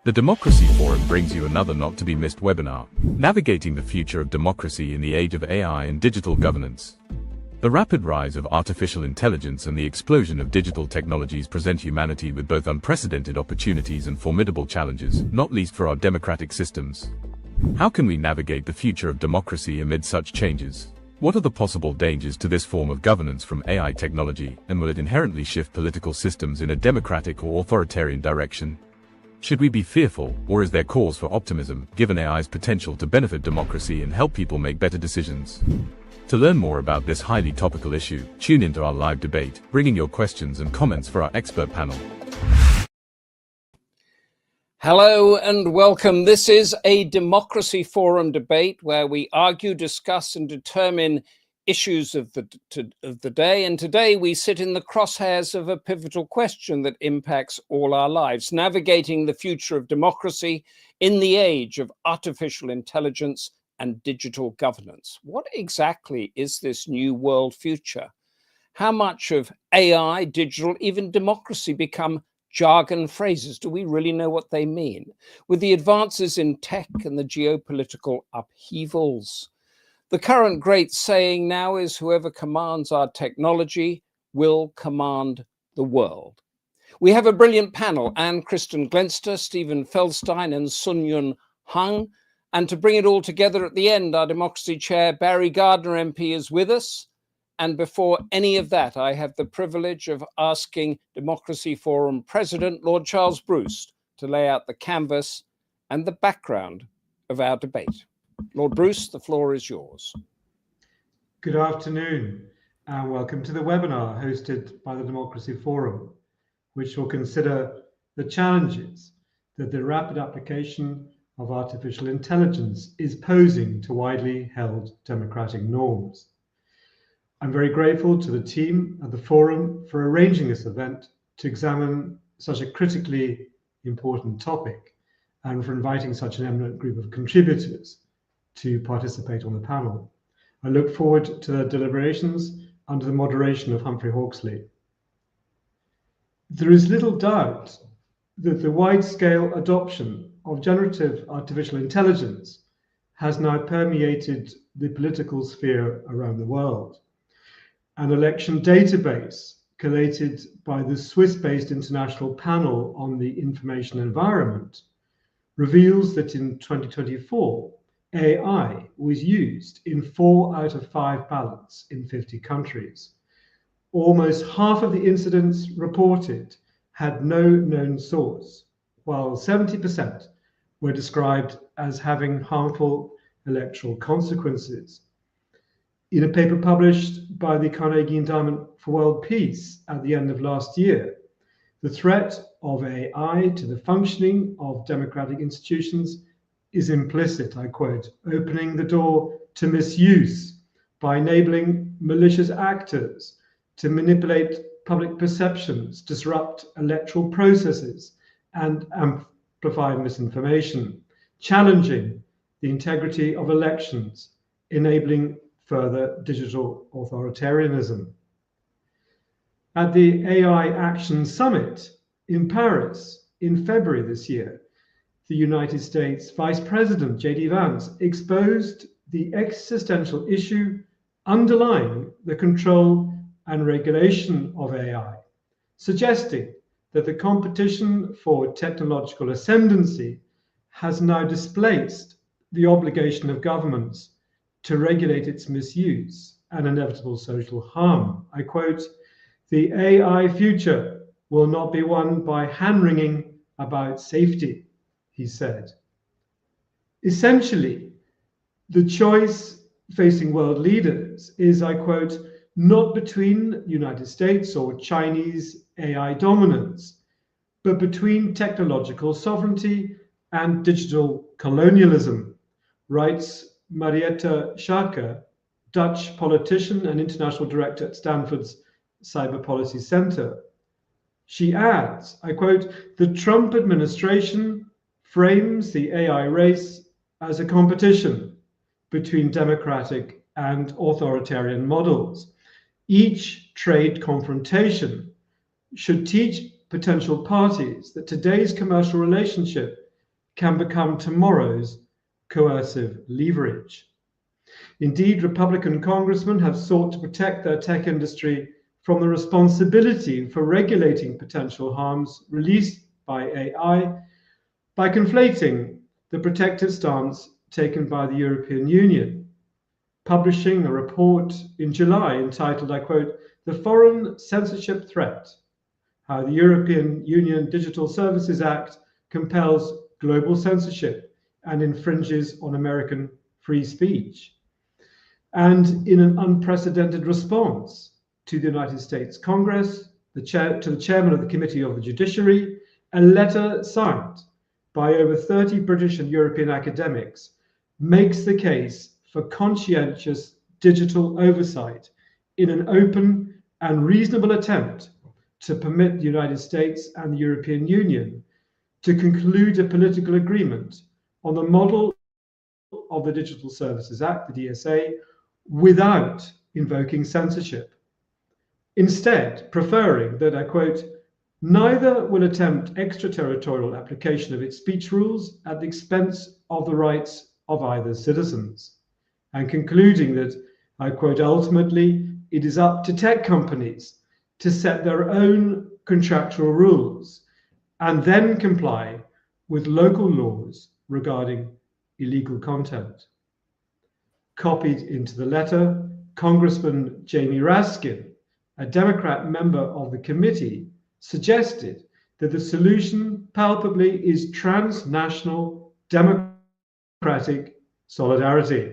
The Democracy Forum brings you another not-to-be-missed webinar, Navigating the Future of Democracy in the Age of AI and Digital Governance. The rapid rise of artificial intelligence and the explosion of digital technologies present humanity with both unprecedented opportunities and formidable challenges, not least for our democratic systems. How can we navigate the future of democracy amid such changes? What are the possible dangers to this form of governance from AI technology, and will it inherently shift political systems in a democratic or authoritarian direction? Should we be fearful, or is there cause for optimism, given AI's potential to benefit democracy and help people make better decisions? To learn more about this highly topical issue, tune into our live debate, bringing your questions and comments for our expert panel. Hello and welcome. This is a Democracy Forum debate where we argue, discuss and determine issues of the day. And today we sit in the crosshairs of a pivotal question that impacts all our lives: navigating the future of democracy in the age of artificial intelligence and digital governance. What exactly is this new world future? How much of AI, digital, even democracy become jargon phrases? Do we really know what they mean? With the advances in tech and the geopolitical upheavals, the current great saying now is whoever commands our technology will command the world. We have a brilliant panel: Anne-Kristin Glenster, Stephen Feldstein and Jun Han. And to bring it all together at the end, our Democracy Chair, Gardiner MP, is with us. And before any of that, I have the privilege of asking Democracy Forum President, Lord Charles Bruce, to lay out the canvas and the background of our debate. Lord Bruce, the floor is yours. Good afternoon and welcome to the webinar hosted by the Democracy Forum, which will consider the challenges that the rapid application of artificial intelligence is posing to widely held democratic norms. I'm very grateful to the team at the Forum for arranging this event to examine such a critically important topic and for inviting such an eminent group of contributors to participate on the panel. I look forward to the deliberations under the moderation of Humphrey Hawksley. There is little doubt that the wide-scale adoption of generative artificial intelligence has now permeated the political sphere around the world. An election database collated by the Swiss-based International Panel on the Information Environment reveals that in 2024, AI was used in 4 out of 5 ballots in 50 countries. Almost half of the incidents reported had no known source, while 70% were described as having harmful electoral consequences. In a paper published by the Carnegie Endowment for World Peace at the end of last year, the threat of AI to the functioning of democratic institutions is implicit, I quote, opening the door to misuse by enabling malicious actors to manipulate public perceptions, disrupt electoral processes, and amplify misinformation, challenging the integrity of elections, enabling further digital authoritarianism. At the AI Action Summit in Paris in February this year, the United States Vice President J.D. Vance exposed the existential issue underlying the control and regulation of AI, suggesting that the competition for technological ascendancy has now displaced the obligation of governments to regulate its misuse and inevitable social harm. I quote, "The AI future will not be won by hand-wringing about safety," he said. Essentially, the choice facing world leaders is, I quote, "not between United States or Chinese AI dominance, but between technological sovereignty and digital colonialism," writes Mariette Schaake, Dutch politician and international director at Stanford's Cyber Policy Center. She adds, I quote, "The Trump administration frames the AI race as a competition between democratic and authoritarian models. Each trade confrontation should teach potential parties that today's commercial relationship can become tomorrow's coercive leverage. Indeed, Republican congressmen have sought to protect their tech industry from the responsibility for regulating potential harms released by AI by conflating the protective stance taken by the European Union, publishing a report in July entitled, I quote, "The Foreign Censorship Threat: How the European Union Digital Services Act Compels Global Censorship and Infringes on American Free Speech." And in an unprecedented response to the United States Congress, to the chairman of the Committee of the Judiciary, a letter signed by over 30 British and European academics makes the case for conscientious digital oversight in an open and reasonable attempt to permit the United States and the European Union to conclude a political agreement on the model of the Digital Services Act, the DSA, without invoking censorship. Instead, preferring that, I quote, "Neither will attempt extraterritorial application of its speech rules at the expense of the rights of either citizens," and concluding that, I quote, "Ultimately, it is up to tech companies to set their own contractual rules and then comply with local laws regarding illegal content." Copied into the letter, Congressman Jamie Raskin, a Democrat member of the committee, suggested that the solution palpably is transnational democratic solidarity,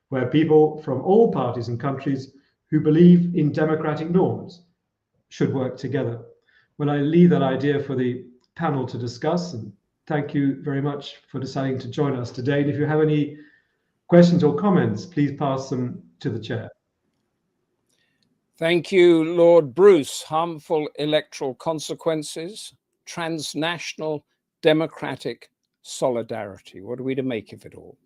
where people from all parties and countries who believe in democratic norms should work together. Well, I leave that idea for the panel to discuss, and thank you very much for deciding to join us today. And if you have any questions or comments, please pass them to the chair. Thank you, Lord Bruce. Harmful electoral consequences, transnational democratic solidarity. What are we to make of it all?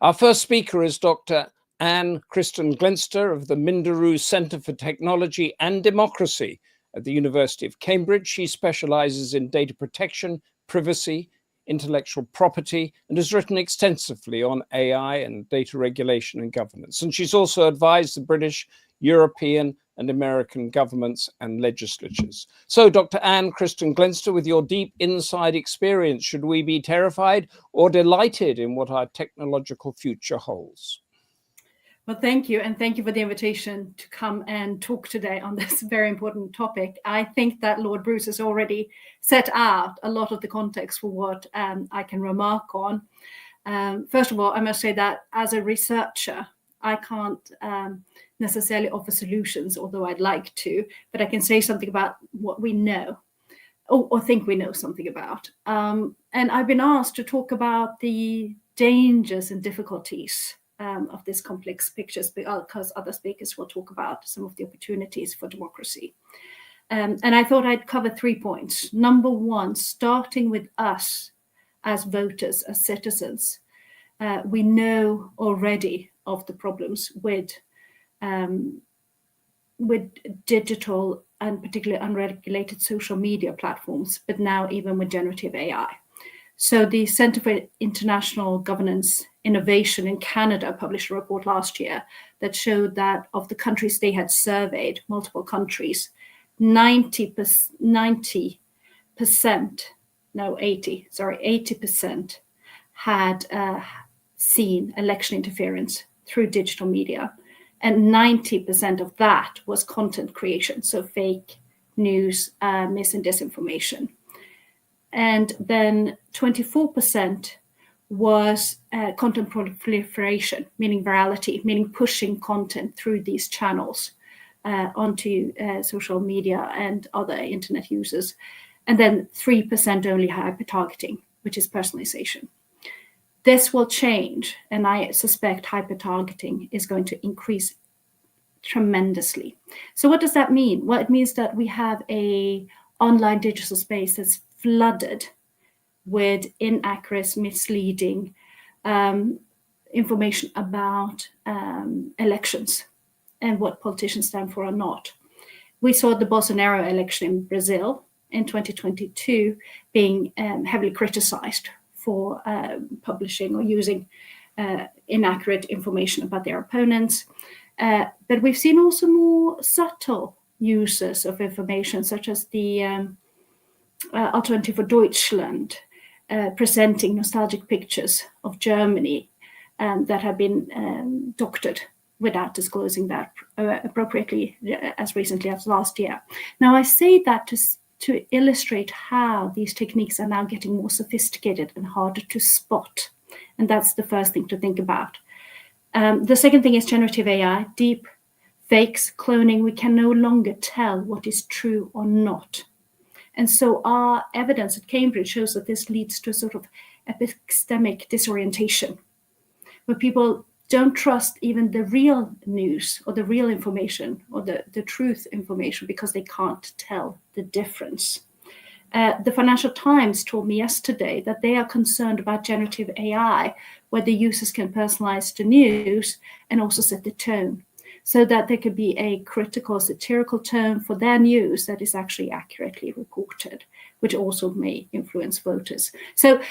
Our first speaker is Dr. Anne-Kristin Glenster of the Minderoo Centre for Technology and Democracy at the University of Cambridge. She specializes in data protection, privacy, intellectual property, and has written extensively on AI and data regulation and governance. And she's also advised the British, European, and American governments and legislatures. So, Dr. Anne-Kristin Glenster, with your deep inside experience, should we be terrified or delighted in what our technological future holds? Well, thank you. And thank you for the invitation to come and talk today on this very important topic. I think that Lord Bruce has already set out a lot of the context for what I can remark on. First of all, I must say that as a researcher, I can't necessarily offer solutions, although I'd like to, but I can say something about what we know or think we know something about. And I've been asked to talk about the dangers and difficulties of this complex pictures, because other speakers will talk about some of the opportunities for democracy. And I thought I'd cover 3 points. Number one, starting with us as voters, as citizens, we know already of the problems with digital and particularly unregulated social media platforms, but now even with generative AI. So the Center for International Governance Innovation in Canada published a report last year that showed that of the countries they had surveyed, multiple countries, 80% had seen election interference through digital media. And 90% of that was content creation, so fake news, mis and disinformation. And then 24% was content proliferation, meaning virality, meaning pushing content through these channels onto social media and other internet users. And then 3% only hyper-targeting, which is personalization. This will change, and I suspect hyper-targeting is going to increase tremendously. So what does that mean? Well, it means that we have an online digital space that's flooded with inaccurate, misleading information about elections and what politicians stand for or not. We saw the Bolsonaro election in Brazil in 2022 being heavily criticized for publishing or using inaccurate information about their opponents. But we've seen also more subtle uses of information, such as the Alternative for Deutschland, presenting nostalgic pictures of Germany that have been doctored without disclosing that appropriately as recently as last year. Now, I say that to illustrate how these techniques are now getting more sophisticated and harder to spot. And that's the first thing to think about. The second thing is generative AI, deep fakes, cloning. We can no longer tell what is true or not. And so our evidence at Cambridge shows that this leads to a sort of epistemic disorientation, where people don't trust even the real news or the real information or the truth information because they can't tell the difference. The Financial Times told me yesterday that they are concerned about generative AI, where the users can personalize the news and also set the tone, so that there could be a critical, satirical tone for their news that is actually accurately reported, which also may influence voters. So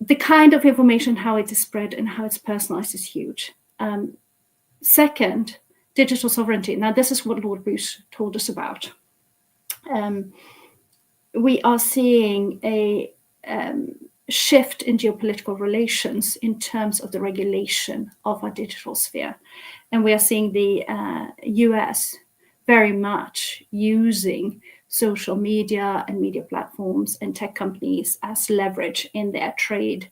the kind of information, how it is spread and how it's personalized is huge. Second, digital sovereignty. Now, this is what Lord Bruce told us about. We are seeing a shift in geopolitical relations in terms of the regulation of our digital sphere. And we are seeing the US very much using social media and media platforms and tech companies as leverage in their trade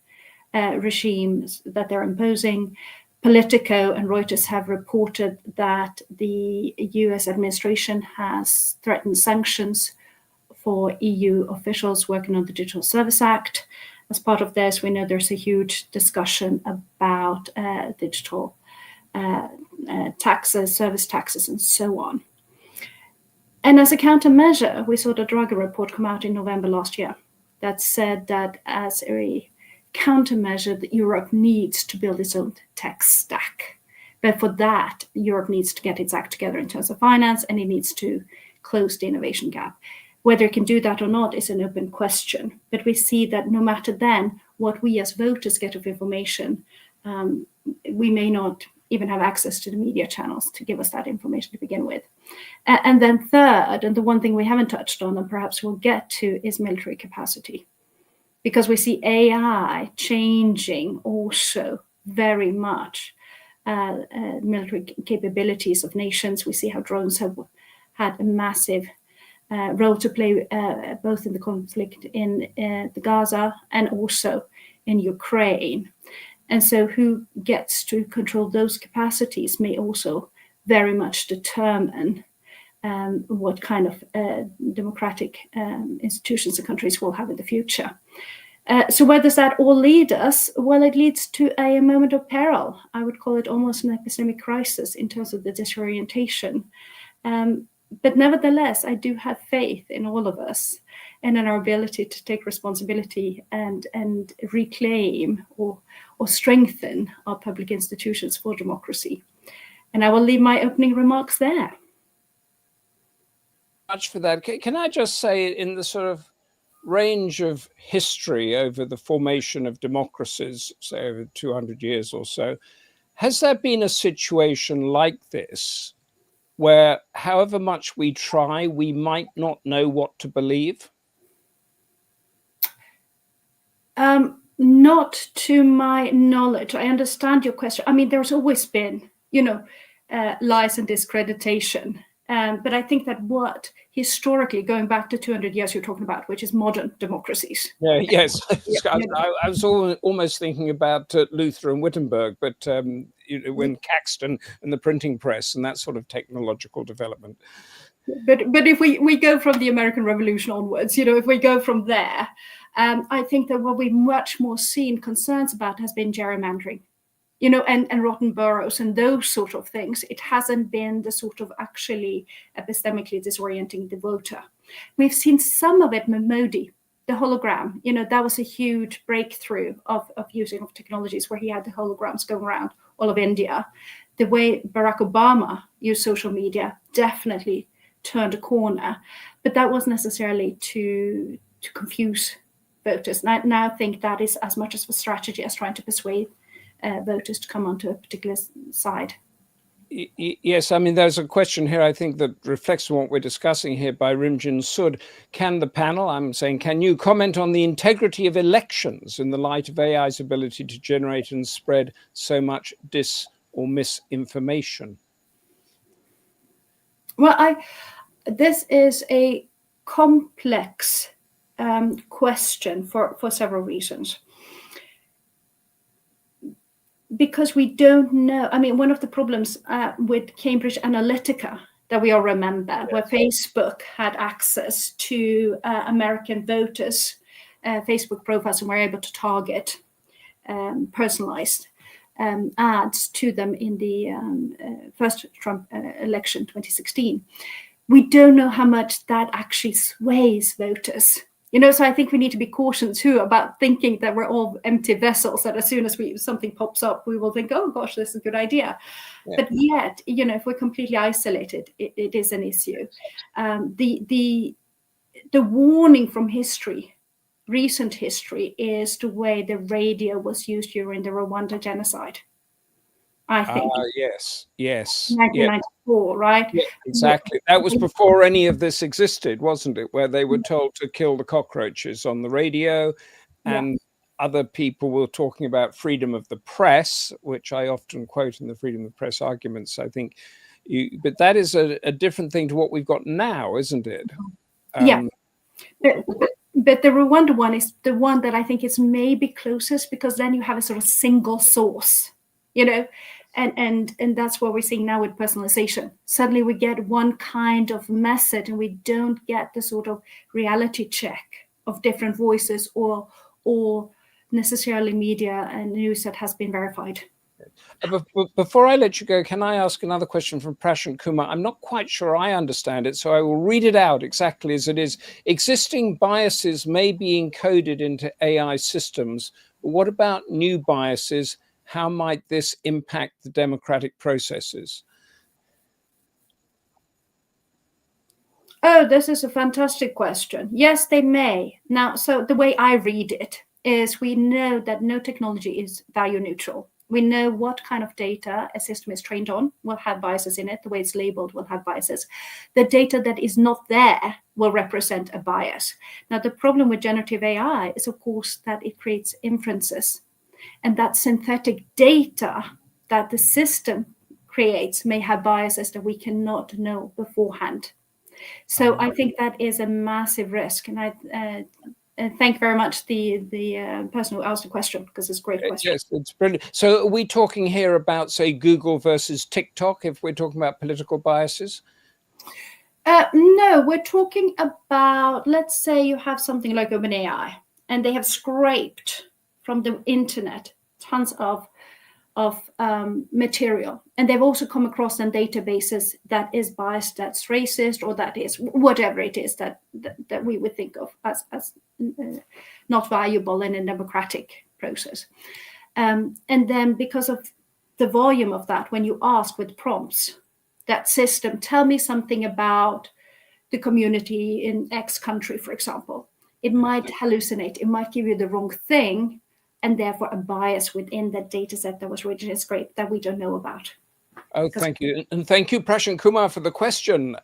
regimes that they're imposing. Politico and Reuters have reported that the US administration has threatened sanctions for EU officials working on the Digital Service Act. As part of this, we know there's a huge discussion about digital taxes, service taxes, and so on. And as a countermeasure, we saw the Draghi report come out in November last year that said that as a countermeasure, that Europe needs to build its own tech stack. But for that, Europe needs to get its act together in terms of finance, and it needs to close the innovation gap. Whether it can do that or not is an open question. But we see that no matter then what we as voters get of information, we may not even have access to the media channels to give us that information to begin with. And then third, and the one thing we haven't touched on and perhaps we'll get to, is military capacity. Because we see AI changing also very much military capabilities of nations. We see how drones have had a massive role to play both in the conflict in the Gaza and also in Ukraine. And so who gets to control those capacities may also very much determine what kind of democratic institutions and countries we'll have in the future. So where does that all lead us? Well, it leads to a moment of peril. I would call it almost an epistemic crisis in terms of the disorientation. But nevertheless, I do have faith in all of us and in our ability to take responsibility and reclaim or strengthen our public institutions for democracy. And I will leave my opening remarks there. Much for that. Can I just say, in the sort of range of history over the formation of democracies, say over 200 years or so, has there been a situation like this where however much we try, we might not know what to believe? Not to my knowledge. I understand your question. I mean, there's always been, lies and discreditation. But I think that what historically, going back to 200 years you're talking about, which is modern democracies. Yes, I was almost thinking about Luther and Wittenberg, but when Caxton and the printing press and that sort of technological development. But if we go from the American Revolution onwards, if we go from there, I think that what we've much more seen concerns about has been gerrymandering. And rotten boroughs and those sort of things. It hasn't been the sort of actually epistemically disorienting the voter. We've seen some of it with Modi, the hologram. That was a huge breakthrough of using of technologies where he had the holograms going around all of India. The way Barack Obama used social media definitely turned a corner, but that wasn't necessarily to confuse voters. And I now think that is as much as a strategy as trying to persuade voters to come onto a particular side. Yes, I mean, there's a question here, I think, that reflects on what we're discussing here by Rimjin Sud. Can the panel, I'm saying, can you comment on the integrity of elections in the light of AI's ability to generate and spread so much dis or misinformation? Well, this is a complex question for several reasons. Because we don't know. I mean, one of the problems with Cambridge Analytica that we all remember, where Facebook had access to American voters' Facebook profiles and were able to target personalized ads to them in the first Trump election, 2016. We don't know how much that actually sways voters. So I think we need to be cautious too about thinking that we're all empty vessels, that as soon as something pops up, we will think, oh gosh, this is a good idea. Yeah. But yet, if we're completely isolated, it is an issue. The warning from history, recent history, is the way the radio was used during the Rwanda genocide. I think. Yes. 1994, right? Yeah, exactly. That was before any of this existed, wasn't it? Where they were told to kill the cockroaches on the radio, and other people were talking about freedom of the press, which I often quote in the freedom of press arguments. I think, but that is a different thing to what we've got now, isn't it? Yeah. But the Rwanda one is the one that I think is maybe closest, because then you have a sort of single source, And that's what we're seeing now with personalization. Suddenly we get one kind of message and we don't get the sort of reality check of different voices or necessarily media and news that has been verified. Before I let you go, can I ask another question from Prashant Kumar? I'm not quite sure I understand it, so I will read it out exactly as it is. Existing biases may be encoded into AI systems, but what about new biases? How might this impact the democratic processes? Oh, this is a fantastic question. Yes, they may. Now, so the way I read it is we know that no technology is value neutral. We know what kind of data a system is trained on will have biases in it. The way it's labeled will have biases. The data that is not there will represent a bias. Now, the problem with generative AI is, of course, that it creates inferences. And that synthetic data that the system creates may have biases that we cannot know beforehand. So I think that is a massive risk. And I thank very much the person who asked the question, because it's a great question. Yes, it's brilliant. So are we talking here about, say, Google versus TikTok, if we're talking about political biases? No, we're talking about, let's say you have something like OpenAI, and they have scraped from the internet tons of material, and they've also come across some databases that is biased, that's racist, or that is whatever it is that we would think of as not valuable in a democratic process. And then because of the volume of that, when you ask with prompts, that system, tell me something about the community in X country, for example, it might hallucinate, it might give you the wrong thing, and therefore a bias within that data set that was originally scraped that we don't know about. Oh, thank you. And thank you, Prashant Kumar, for the question.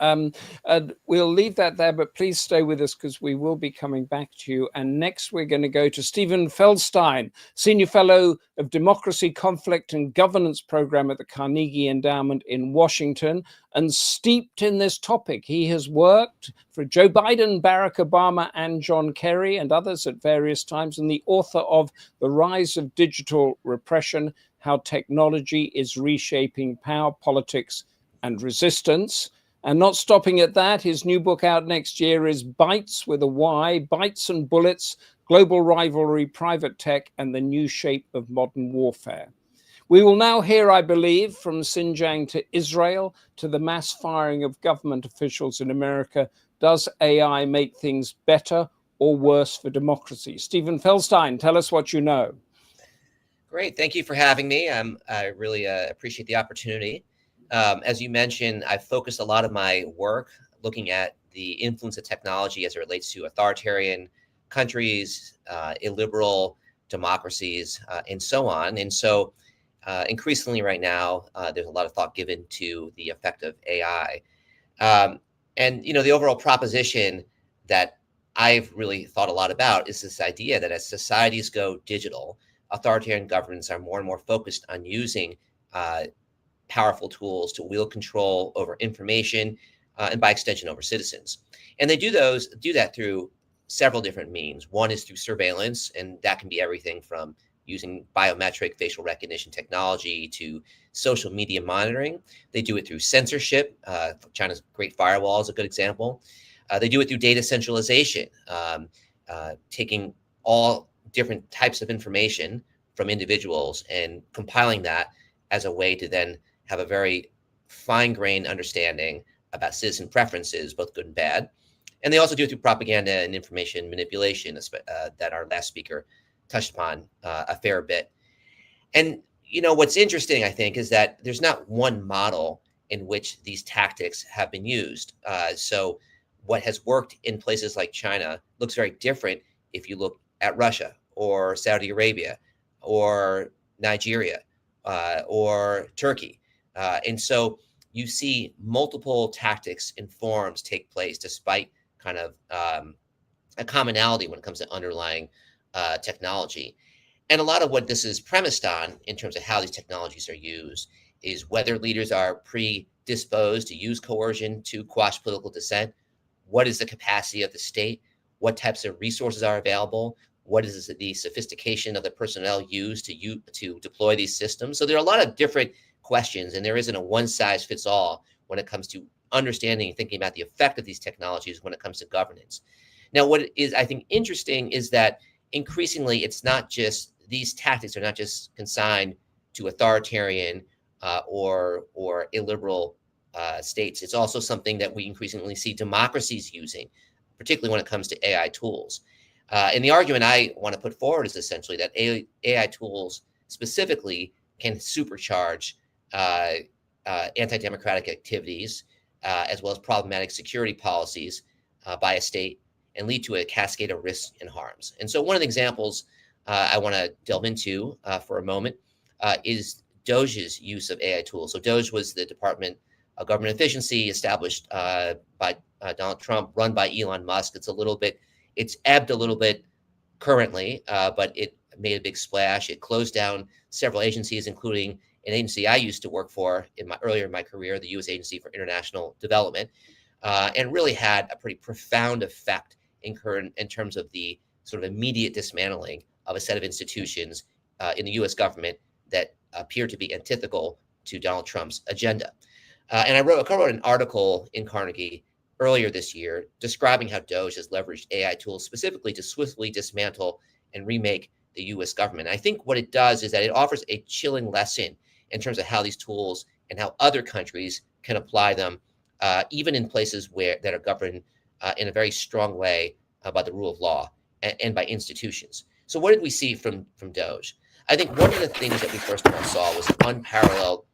We'll leave that there, but please stay with us because we will be coming back to you. And next, we're going to go to Stephen Feldstein, Senior Fellow of Democracy, Conflict and Governance Program at the Carnegie Endowment in Washington. And steeped in this topic, he has worked for Joe Biden, Barack Obama, and John Kerry, and others at various times, and the author of The Rise of Digital Repression: How Technology is Reshaping Power, Politics, and Resistance. And not stopping at that, his new book out next year is Bytes with a Y, Bytes and Bullets, Global Rivalry, Private Tech, and the New Shape of Modern Warfare. We will now hear, I believe, from Xinjiang to Israel to the mass firing of government officials in America. Does AI make things better or worse for democracy? Stephen Feldstein, tell us what you know. Great. Thank you for having me. I really appreciate the opportunity. As you mentioned, I've focused a lot of my work looking at the influence of technology as it relates to authoritarian countries, illiberal democracies, and so on. And so increasingly right now, there's a lot of thought given to the effect of AI. And, the overall proposition that I've really thought a lot about is this idea that as societies go digital, authoritarian governments are more and more focused on using powerful tools to wield control over information and by extension over citizens. And they do that through several different means. One is through surveillance, and that can be everything from using biometric facial recognition technology to social media monitoring. They do it through censorship. China's Great Firewall is a good example. They do it through data centralization, taking all different types of information from individuals and compiling that as a way to then have a very fine-grained understanding about citizen preferences, both good and bad. And they also do it through propaganda and information manipulation that our last speaker touched upon a fair bit. And, what's interesting, I think, is that there's not one model in which these tactics have been used. So what has worked in places like China looks very different if you look at Russia or Saudi Arabia or Nigeria or Turkey. And so you see multiple tactics and forms take place despite kind of a commonality when it comes to underlying technology. And a lot of what this is premised on in terms of how these technologies are used is whether leaders are predisposed to use coercion to quash political dissent. What is the capacity of the state? What types of resources are available? What is the sophistication of the personnel used to deploy these systems? So there are a lot of different questions, and there isn't a one-size-fits-all when it comes to understanding and thinking about the effect of these technologies when it comes to governance. Now, what is, I think, interesting is that increasingly these tactics are not just consigned to authoritarian or illiberal states. It's also something that we increasingly see democracies using, particularly when it comes to AI tools. And the argument I want to put forward is essentially that AI tools specifically can supercharge anti-democratic activities as well as problematic security policies by a state and lead to a cascade of risks and harms. And so one of the examples I want to delve into for a moment is DOGE's use of AI tools. So DOGE was the Department of Government Efficiency established by Donald Trump, run by Elon Musk. It's ebbed a little bit currently, but it made a big splash. It closed down several agencies, including an agency I used to work for earlier in my career, the U.S. Agency for International Development, and really had a pretty profound effect in terms of the sort of immediate dismantling of a set of institutions in the U.S. government that appear to be antithetical to Donald Trump's agenda. And I co-wrote an article in Carnegie earlier this year describing how DOGE has leveraged AI tools specifically to swiftly dismantle and remake the U.S. government. I think what it does is that it offers a chilling lesson in terms of how these tools and how other countries can apply them, even in places that are governed in a very strong way by the rule of law and by institutions. So what did we see from DOGE? I think one of the things that we first of all saw was an unparalleled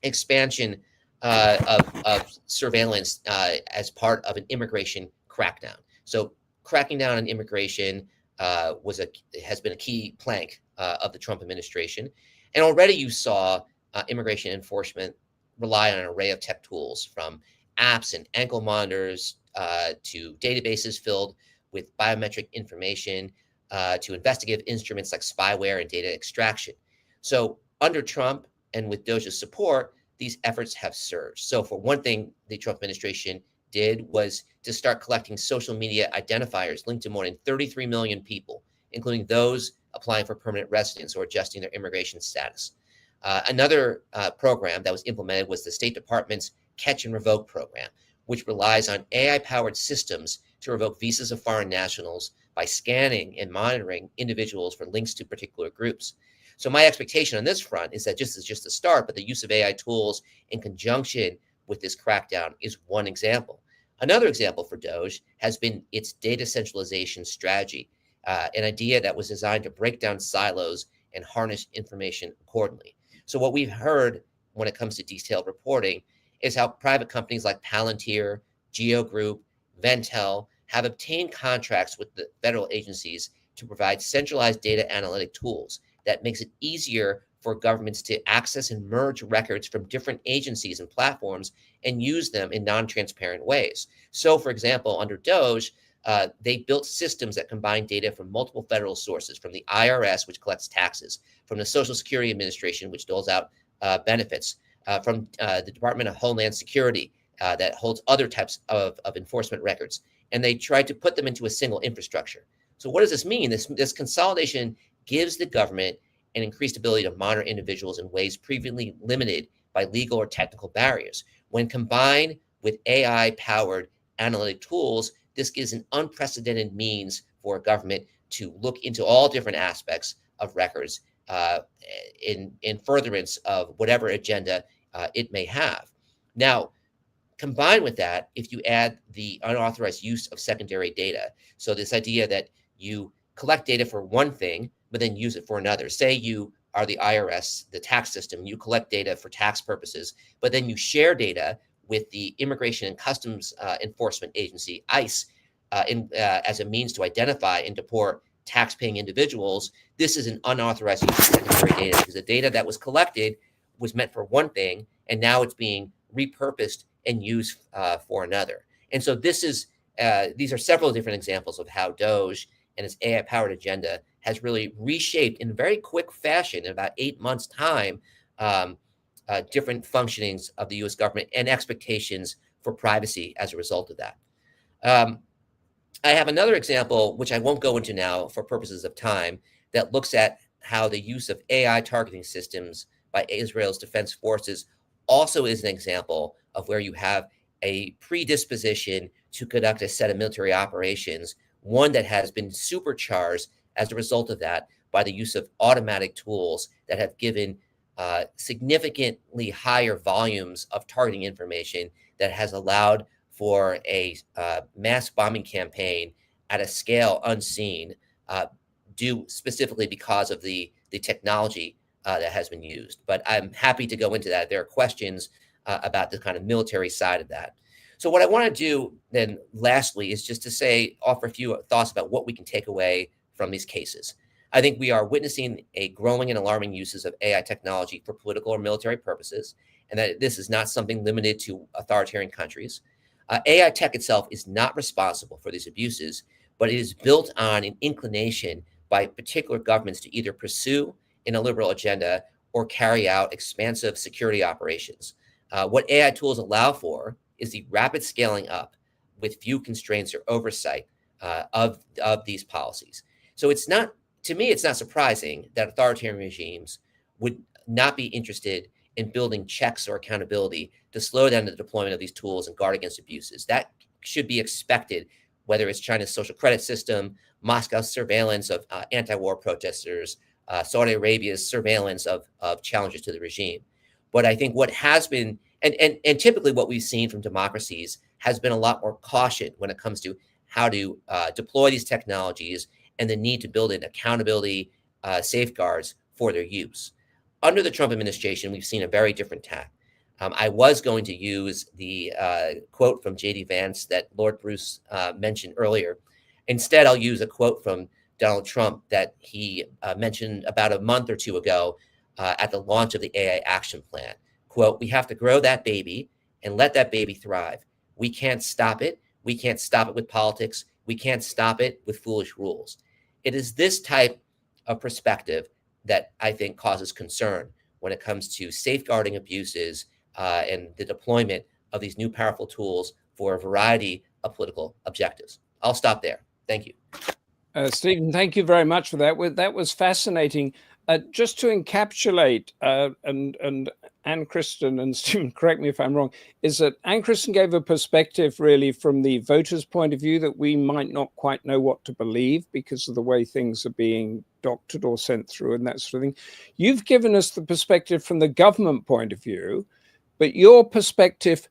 expansion of surveillance as part of an immigration crackdown. So cracking down on immigration has been a key plank of the Trump administration. And already you saw immigration enforcement rely on an array of tech tools, from apps and ankle monitors to databases filled with biometric information to investigative instruments like spyware and data extraction. So under Trump and with DOGE's support, these efforts have surged. So for one thing, the Trump administration did was to start collecting social media identifiers linked to more than 33 million people, including those applying for permanent residence or adjusting their immigration status. Another program that was implemented was the State Department's Catch and Revoke program, which relies on AI-powered systems to revoke visas of foreign nationals by scanning and monitoring individuals for links to particular groups. So my expectation on this front is that this is just the start, but the use of AI tools in conjunction with this crackdown is one example. Another example for DOGE has been its data centralization strategy, an idea that was designed to break down silos and harness information accordingly. So what we've heard when it comes to detailed reporting is how private companies like Palantir, Geo Group, Ventel have obtained contracts with the federal agencies to provide centralized data analytic tools that makes it easier for governments to access and merge records from different agencies and platforms and use them in non-transparent ways. So, for example, under DOGE, they built systems that combine data from multiple federal sources, from the IRS, which collects taxes, from the Social Security Administration, which doles out benefits, from the Department of Homeland Security that holds other types of enforcement records. And they tried to put them into a single infrastructure. So what does this mean? This consolidation gives the government an increased ability to monitor individuals in ways previously limited by legal or technical barriers. When combined with AI-powered analytic tools, this gives an unprecedented means for a government to look into all different aspects of records in furtherance of whatever agenda it may have. Now, combined with that, if you add the unauthorized use of secondary data, so this idea that you collect data for one thing, but then use it for another. Say you are the IRS, the tax system, you collect data for tax purposes, but then you share data with the Immigration and Customs Enforcement Agency, ICE, as a means to identify and deport tax-paying individuals. This is an unauthorized use of secondary data because the data that was collected was meant for one thing, and now it's being repurposed and used for another. And so these are several different examples of how DOGE and its AI-powered agenda has really reshaped in very quick fashion, in about 8 months' time, different functionings of the U.S. government and expectations for privacy as a result of that. I have another example, which I won't go into now for purposes of time, that looks at how the use of AI targeting systems by Israel's defense forces also is an example of where you have a predisposition to conduct a set of military operations, one that has been supercharged as a result of that by the use of automatic tools that have given significantly higher volumes of targeting information that has allowed for a mass bombing campaign at a scale unseen, due specifically because of the technology that has been used. But I'm happy to go into that. There are questions about the kind of military side of that. So what I want to do then lastly is just to offer a few thoughts about what we can take away from these cases. I think we are witnessing a growing and alarming uses of AI technology for political or military purposes, and that this is not something limited to authoritarian countries. AI tech itself is not responsible for these abuses, but it is built on an inclination by particular governments to either pursue an illiberal agenda or carry out expansive security operations. What AI tools allow for is the rapid scaling up with few constraints or oversight of these policies. So it's not, to me, it's not surprising that authoritarian regimes would not be interested in building checks or accountability to slow down the deployment of these tools and guard against abuses. That should be expected, whether it's China's social credit system, Moscow's surveillance of anti-war protesters, Saudi Arabia's surveillance of challengers to the regime. But I think what has been, and typically what we've seen from democracies has been a lot more caution when it comes to how to deploy these technologies and the need to build in accountability safeguards for their use. Under the Trump administration, we've seen a very different tack. I was going to use the quote from J.D. Vance that Lord Bruce mentioned earlier. Instead, I'll use a quote from Donald Trump that he mentioned about a month or two ago at the launch of the AI Action Plan. Quote, "We have to grow that baby and let that baby thrive. We can't stop it. We can't stop it with politics. We can't stop it with foolish rules." It is this type of perspective that I think causes concern when it comes to safeguarding abuses and the deployment of these new powerful tools for a variety of political objectives. I'll stop there. Thank you. Stephen, thank you very much for that. That was fascinating. Just to encapsulate, and Anne-Kristin, and Stephen, correct me if I'm wrong, is that Anne-Kristin gave a perspective really from the voters' point of view that we might not quite know what to believe because of the way things are being doctored or sent through and that sort of thing. You've given us the perspective from the government point of view, but your perspective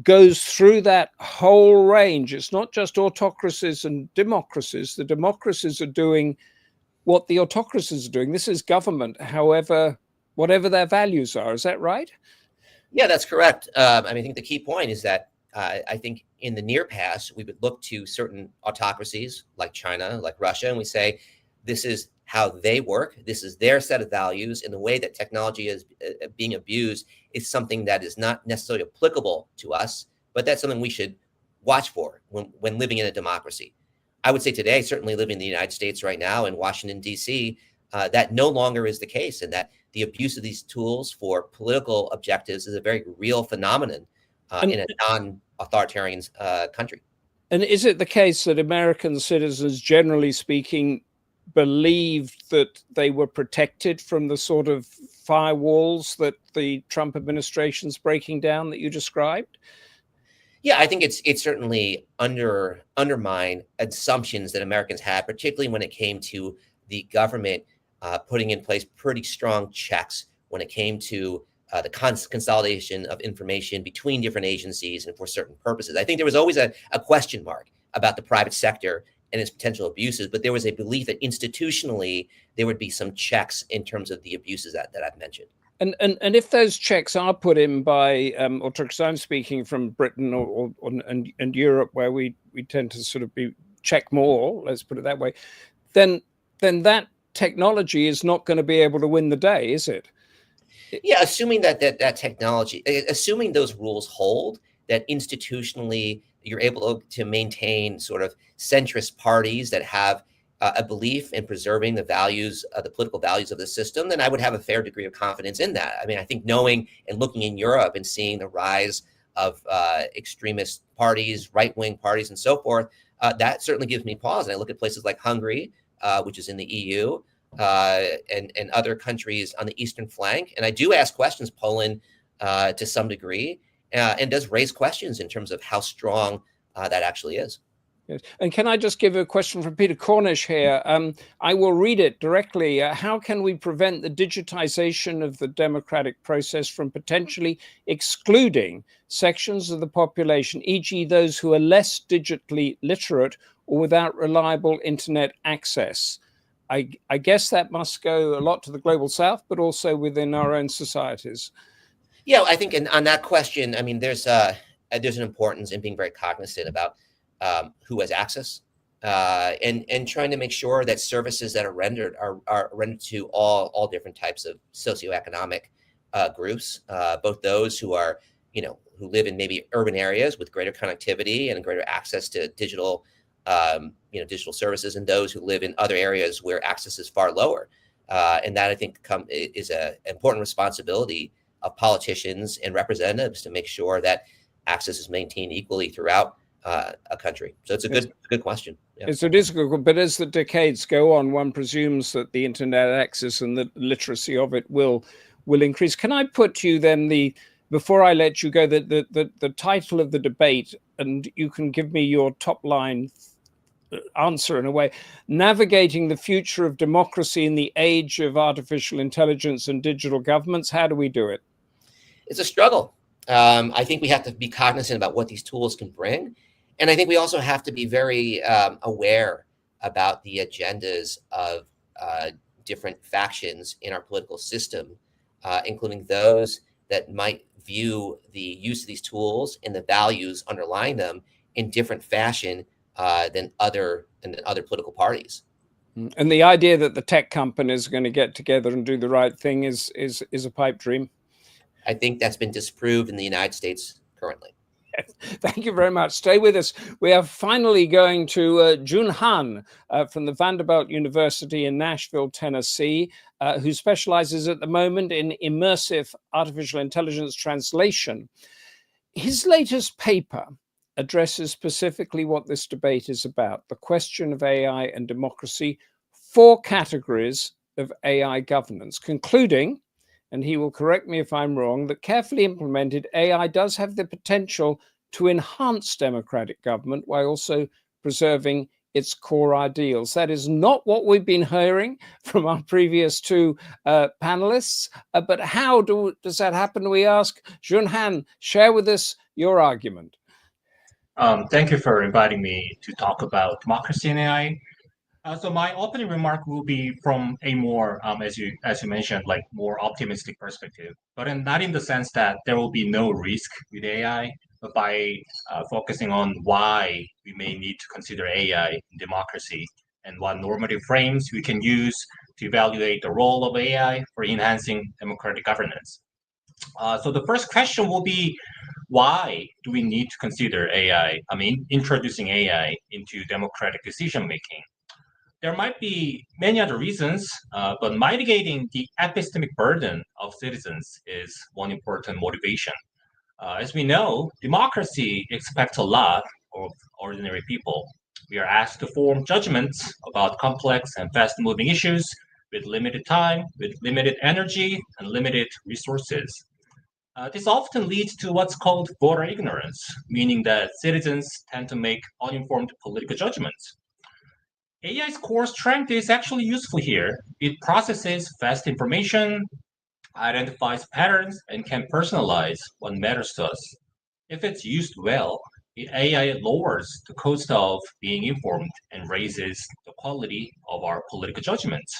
goes through that whole range. It's not just autocracies and democracies. The democracies are doing what the autocracies are doing. This is government, however, whatever their values are. Is that right? Yeah, that's correct. I think the key point is that I think in the near past, we would look to certain autocracies like China, like Russia, and we say, this is how they work. This is their set of values, and the way that technology is being abused is something that is not necessarily applicable to us, but that's something we should watch for when living in a democracy. I would say today, certainly living in the United States right now in Washington, D.C., that no longer is the case, and that the abuse of these tools for political objectives is a very real phenomenon in a non-authoritarian country. And is it the case that American citizens, generally speaking, believed that they were protected from the sort of firewalls that the Trump administration's breaking down that you described? Yeah, I think it's certainly undermined assumptions that Americans had, particularly when it came to the government putting in place pretty strong checks when it came to the consolidation of information between different agencies and for certain purposes. I think there was always a question mark about the private sector and its potential abuses, but there was a belief that institutionally there would be some checks in terms of the abuses that I've mentioned. And if those checks are put in by autocracies, I'm speaking from Britain and Europe, where we tend to sort of check more, let's put it that way, then that technology is not going to be able to win the day, is it? Yeah, assuming that technology, assuming those rules hold, that institutionally you're able to maintain sort of centrist parties that have a belief in preserving the values, the political values of the system, then I would have a fair degree of confidence in that. I mean, I think knowing and looking in Europe and seeing the rise of extremist parties, right-wing parties, and so forth, that certainly gives me pause. And I look at places like Hungary, which is in the EU, and other countries on the eastern flank. And I do ask questions, Poland, to some degree, and does raise questions in terms of how strong that actually is. Yes. And can I just give a question from Peter Cornish here? I will read it directly. How can we prevent the digitization of the democratic process from potentially excluding sections of the population, e.g. those who are less digitally literate or without reliable internet access? I guess that must go a lot to the global south, but also within our own societies. Yeah, I think on that question, I mean, there's an importance in being very cognizant about who has access, and trying to make sure that services that are rendered to all different types of socioeconomic groups, both those who are, who live in maybe urban areas with greater connectivity and greater access to digital, digital services, and those who live in other areas where access is far lower. And that, I think, is an important responsibility of politicians and representatives to make sure that access is maintained equally throughout a country. So it's a good question. Yeah. So it is good, but as the decades go on, one presumes that the internet access and the literacy of it will increase. Can I put to you then before I let you go, the title of the debate, and you can give me your top line answer in a way: navigating the future of democracy in the age of artificial intelligence and digital governments. How do we do it? It's a struggle. I think we have to be cognizant about what these tools can bring. And I think we also have to be very aware about the agendas of different factions in our political system, including those that might view the use of these tools and the values underlying them in different fashion than other political parties. And the idea that the tech companies are going to get together and do the right thing is a pipe dream. I think that's been disproved in the United States currently. Thank you very much. Stay with us. We are finally going to Jun Han from the Vanderbilt University in Nashville, Tennessee, who specializes at the moment in immersive artificial intelligence translation. His latest paper addresses specifically what this debate is about: the question of AI and democracy, 4 categories of AI governance, concluding, and he will correct me if I'm wrong, that carefully implemented AI does have the potential to enhance democratic government while also preserving its core ideals. That is not what we've been hearing from our previous 2 panelists, but how does that happen, we ask? Jun Han, share with us your argument. Thank you for inviting me to talk about democracy and AI. So my opening remark will be from a more, as you mentioned, like more optimistic perspective, but not in the sense that there will be no risk with AI, by focusing on why we may need to consider AI in democracy and what normative frames we can use to evaluate the role of AI for enhancing democratic governance. So the first question will be, why do we need to consider AI, introducing AI into democratic decision making? There might be many other reasons, but mitigating the epistemic burden of citizens is one important motivation. As we know, democracy expects a lot of ordinary people. We are asked to form judgments about complex and fast-moving issues with limited time, with limited energy, and limited resources. This often leads to what's called voter ignorance, meaning that citizens tend to make uninformed political judgments. AI's core strength is actually useful here. It processes fast information, identifies patterns, and can personalize what matters to us. If it's used well, AI lowers the cost of being informed and raises the quality of our political judgments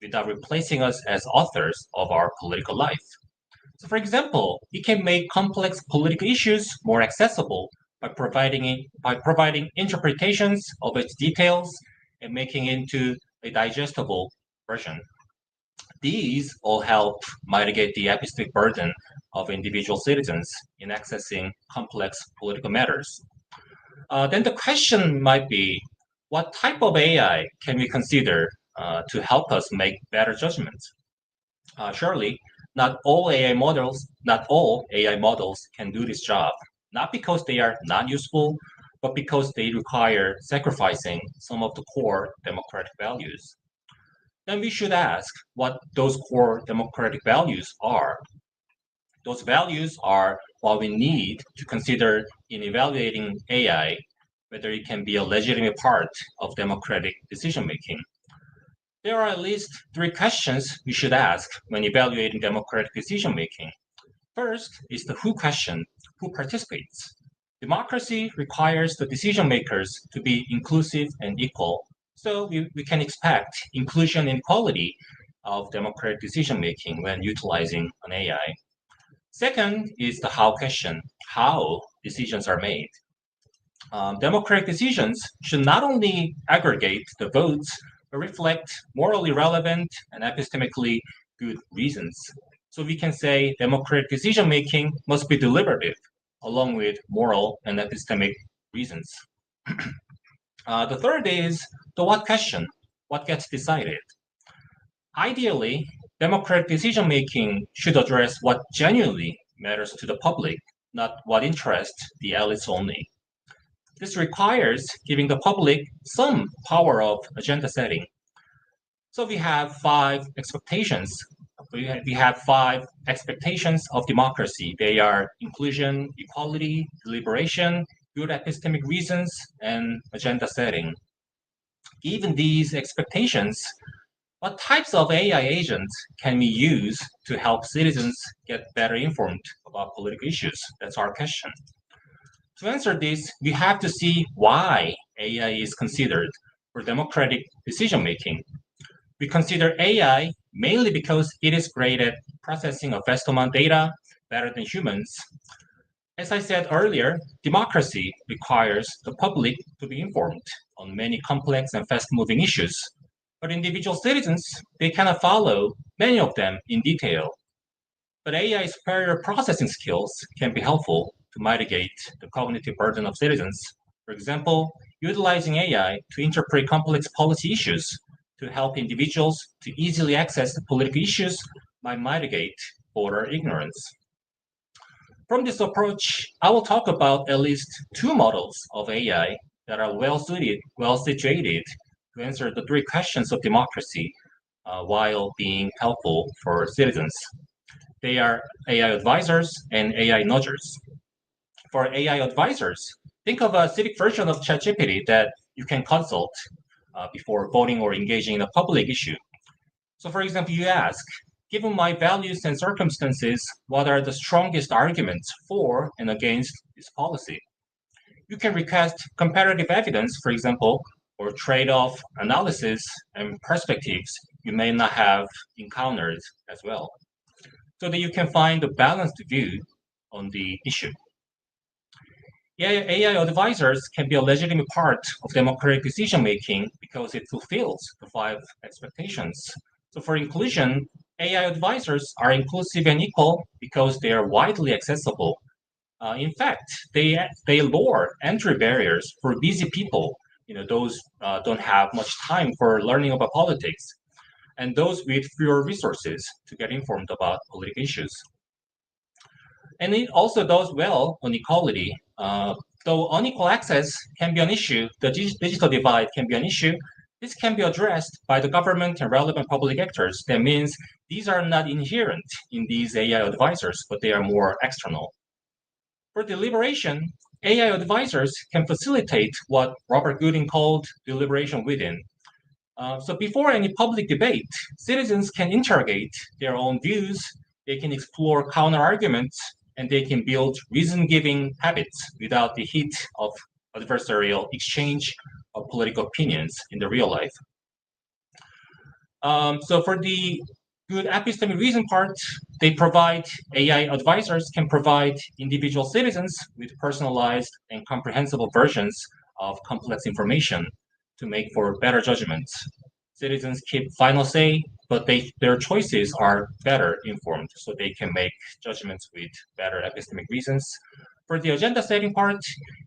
without replacing us as authors of our political life. So, for example, it can make complex political issues more accessible by providing interpretations of its details and making it into a digestible version. These all help mitigate the epistemic burden of individual citizens in accessing complex political matters. Then the question might be, what type of AI can we consider to help us make better judgments? Surely, not all AI models can do this job, not because they are not useful, but because they require sacrificing some of the core democratic values. Then we should ask what those core democratic values are. Those values are what we need to consider in evaluating AI, whether it can be a legitimate part of democratic decision making. There are at least 3 questions we should ask when evaluating democratic decision making. First is the who question: who participates? Democracy requires the decision makers to be inclusive and equal, so we can expect inclusion and equality of democratic decision making when utilizing an AI. Second is the how question: how decisions are made. Democratic decisions should not only aggregate the votes, but reflect morally relevant and epistemically good reasons. So we can say democratic decision making must be deliberative, along with moral and epistemic reasons. The third is the what question: what gets decided? Ideally, democratic decision making should address what genuinely matters to the public, not what interests the elites only. This requires giving the public some power of agenda setting. So we have 5 expectations. We have 5 expectations of democracy. They are inclusion, equality, deliberation, good epistemic reasons, and agenda setting. Given these expectations, what types of AI agents can we use to help citizens get better informed about political issues? That's our question. To answer this, we have to see why AI is considered for democratic decision making. We consider AI mainly because it is great at processing a vast amount of data better than humans. As I said earlier, democracy requires the public to be informed on many complex and fast-moving issues. But individual citizens, they cannot follow many of them in detail. But AI's superior processing skills can be helpful to mitigate the cognitive burden of citizens. For example, utilizing AI to interpret complex policy issues to help individuals to easily access the political issues might mitigate voter ignorance. From this approach, I will talk about at least 2 models of AI that are well situated to answer the 3 questions of democracy while being helpful for citizens. They are AI advisors and AI nudgers. For AI advisors, think of a civic version of ChatGPT that you can consult before voting or engaging in a public issue. So for example, you ask, given my values and circumstances, what are the strongest arguments for and against this policy? You can request comparative evidence, for example, or trade-off analysis and perspectives you may not have encountered as well, so that you can find a balanced view on the issue. AI advisors can be a legitimate part of democratic decision-making because it fulfills the 5 expectations. So for inclusion, AI advisors are inclusive and equal because they are widely accessible. In fact, they lower entry barriers for busy people, those don't have much time for learning about politics, and those with fewer resources to get informed about political issues. And it also does well on equality. Though unequal access can be an issue, the digital divide can be an issue, this can be addressed by the government and relevant public actors. That means these are not inherent in these AI advisors, but they are more external. For deliberation, AI advisors can facilitate what Robert Gooding called deliberation within. So before any public debate, citizens can interrogate their own views, they can explore counter-arguments, and they can build reason-giving habits without the heat of adversarial exchange of political opinions in the real life. So for the good epistemic reason part, AI advisors can provide individual citizens with personalized and comprehensible versions of complex information to make for better judgments. Citizens keep final say, but their choices are better informed, so they can make judgments with better epistemic reasons. For the agenda setting part,